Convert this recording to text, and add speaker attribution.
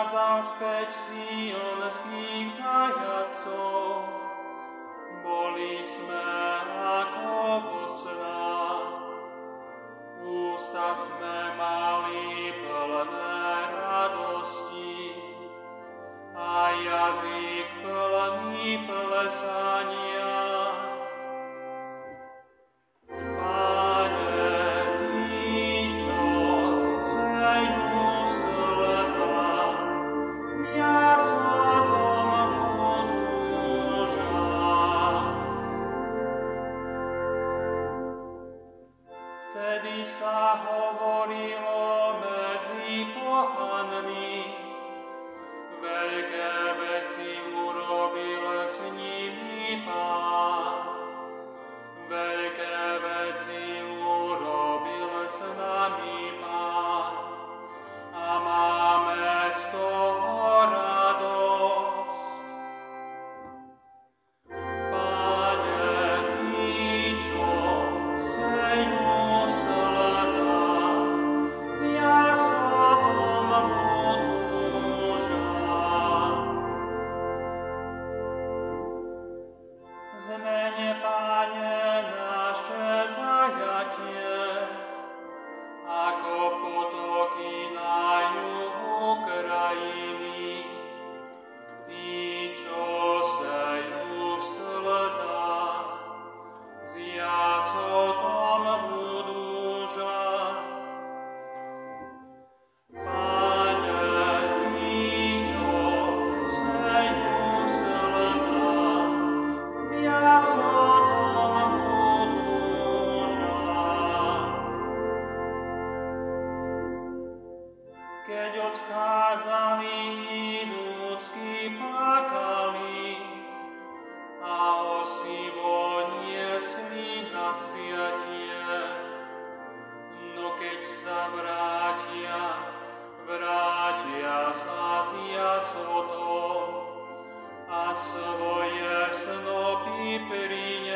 Speaker 1: privádzal späť sionských zajatcov. Boli sme ako vo snách, ústa sme mali plné radosti a jazyk plný plesania. Vtedy sa hovorilo medzi pohanmi, veľké veci urobil s nimi Pán. Veľké veci urobil s nami Pán a máme z toho radosť. Pane, Ty, čo sejú zmene, Pane, naše zajatie, ako potoky na juhu krajiny. Tí, čo sejú v slzách, s jasotom budú žať. Pane, Ty, čo sejú v slzách, s jasotom budú žať. Keď odchádzali, idúcky plakali a osivo niesli na siatie. No keď sa vrátia sa s jasotom a svoje snopy prinesú.